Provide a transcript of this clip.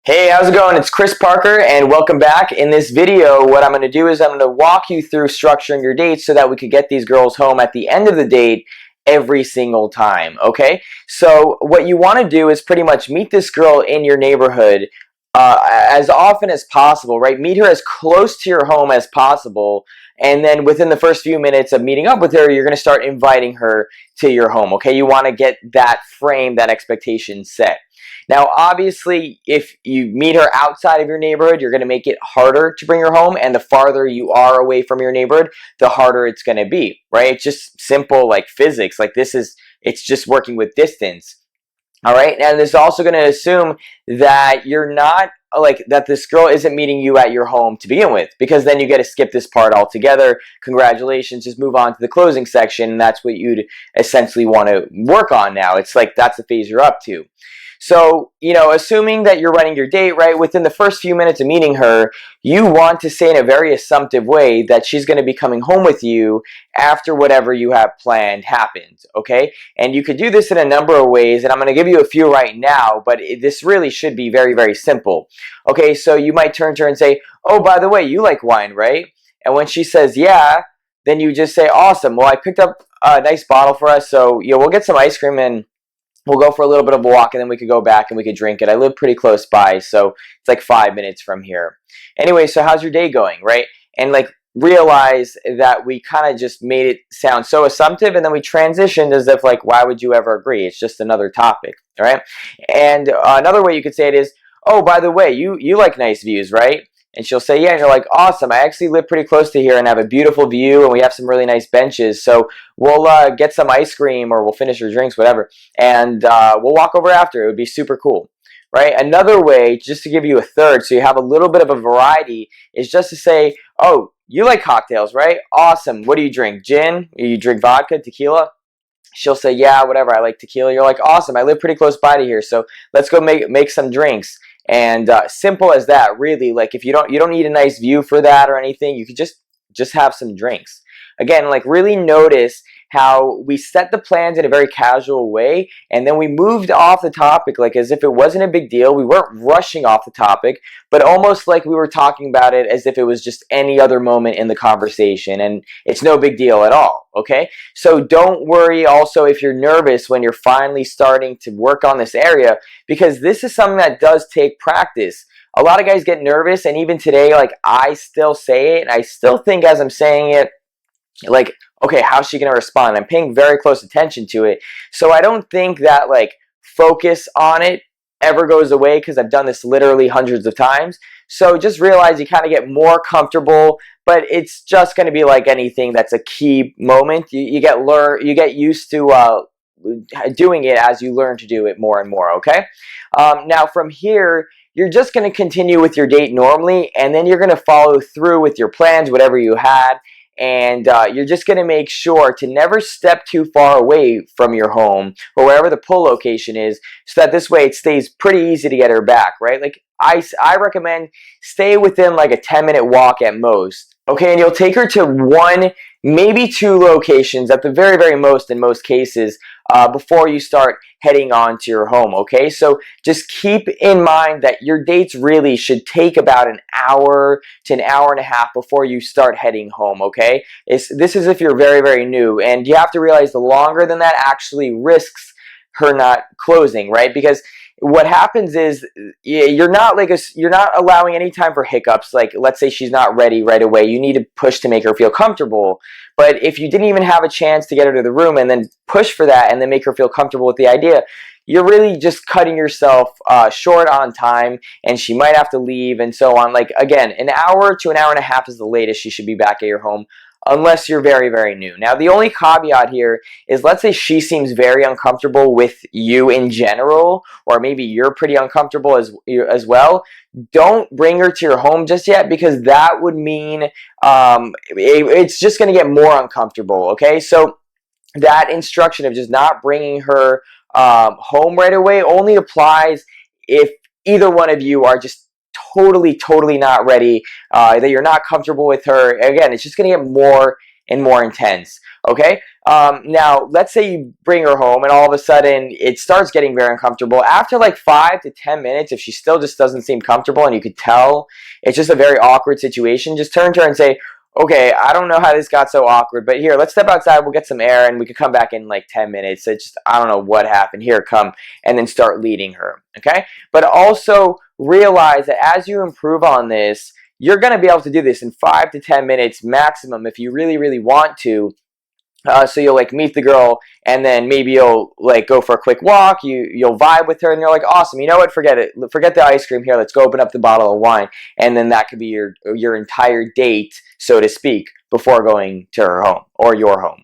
Hey, how's it going? It's Chris Parker and welcome back. In this video, what I'm going to do is I'm going to walk you through structuring your dates so that we could get these girls home at the end of the date every single time, okay? So what you want to do is pretty much meet this girl in your neighborhood as often as possible, right? Meet her as close to your home as possible, and then within the first few minutes of meeting up with her, you're going to start inviting her to your home, okay? You want to get that frame, that expectation set. Now, obviously, if you meet her outside of your neighborhood, you're going to make it harder to bring her home, and the farther you are away from your neighborhood, the harder it's going to be, right? It's just simple like physics. It's just working with distance. All right, and this is also going to assume that you're not that this girl isn't meeting you at your home to begin with, because then you get to skip this part altogether. Congratulations, just move on to the closing section, and that's what you'd essentially want to work on now. It's like that's the phase you're up to. So, assuming that you're running your date, right, within the first few minutes of meeting her, you want to say in a very assumptive way that she's going to be coming home with you after whatever you have planned happens, okay? And you could do this in a number of ways, and I'm going to give you a few right now, but this really should be very, very simple. Okay, so you might turn to her and say, oh, by the way, you like wine, right? And when she says, yeah, then you just say, awesome, well, I picked up a nice bottle for us, so we'll get some ice cream and we'll go for a little bit of a walk, and then we could go back and we could drink it. I live pretty close by, so it's like 5 minutes from here. Anyway, so how's your day going, right? And realize that we kind of just made it sound so assumptive, and then we transitioned as if why would you ever agree? It's just another topic, all right? And another way you could say it is, oh, by the way, you like nice views, right? And she'll say, yeah, and you're like, awesome, I actually live pretty close to here and have a beautiful view, and we have some really nice benches, so we'll get some ice cream, or we'll finish our drinks, whatever, and we'll walk over after. It would be super cool, right? Another way, just to give you a third, so you have a little bit of a variety, is just to say, oh, you like cocktails, right? Awesome. What do you drink? Gin? You drink vodka, tequila? She'll say, yeah, whatever, I like tequila. You're like, awesome, I live pretty close by to here, so let's go make some drinks. And simple as that, really. If you don't need a nice view for that or anything, you could just have some drinks. Again, really notice how we set the plans in a very casual way, and then we moved off the topic as if it wasn't a big deal. We weren't rushing off the topic, but almost like we were talking about it as if it was just any other moment in the conversation, and it's no big deal at all, okay? So don't worry also if you're nervous when you're finally starting to work on this area, because this is something that does take practice. A lot of guys get nervous, and even today, I still say it, and I still think as I'm saying it, okay, how's she going to respond? I'm paying very close attention to it. So I don't think that focus on it ever goes away, because I've done this literally hundreds of times. So just realize you kind of get more comfortable, but it's just going to be like anything that's a key moment. You get used to doing it as you learn to do it more and more, okay? Now from here, you're just going to continue with your date normally, and then you're going to follow through with your plans, whatever you had. And you're just going to make sure to never step too far away from your home or wherever the pull location is, so that this way it stays pretty easy to get her back, right? I recommend stay within a 10-minute walk at most, okay? And you'll take her to one, maybe two locations at the very, very most in most cases before you start heading on to your home, okay? So just keep in mind that your dates really should take about an hour to an hour and a half before you start heading home, okay? This is if you're very, very new, and you have to realize the longer than that actually risks her not closing, right? Because what happens is you're not allowing any time for hiccups. Let's say she's not ready right away. You need to push to make her feel comfortable. But if you didn't even have a chance to get her to the room and then push for that and then make her feel comfortable with the idea, you're really just cutting yourself short on time, and she might have to leave and so on. Again, an hour to an hour and a half is the latest she should be back at your home, unless you're very, very new. Now, the only caveat here is, let's say she seems very uncomfortable with you in general, or maybe you're pretty uncomfortable as well. Don't bring her to your home just yet, because that would mean it's just going to get more uncomfortable, okay? So that instruction of just not bringing her home right away only applies if either one of you are just totally not ready, that you're not comfortable with her. Again, it's just going to get more and more intense, okay? Now, let's say you bring her home and all of a sudden it starts getting very uncomfortable. After like 5 to 10 minutes, if she still just doesn't seem comfortable and you could tell it's just a very awkward situation, just turn to her and say, okay, I don't know how this got so awkward, but here, let's step outside, we'll get some air, and we could come back in like 10 minutes. It's just, I don't know what happened. Here, come, and then start leading her, okay? But also realize that as you improve on this, you're going to be able to do this in 5 to 10 minutes maximum if you really, really want to. So you'll like meet the girl, and then maybe you'll like go for a quick walk. You'll vibe with her, and you're like, awesome. You know what? Forget it. Forget the ice cream here. Let's go open up the bottle of wine, and then that could be your entire date, so to speak, before going to her home or your home.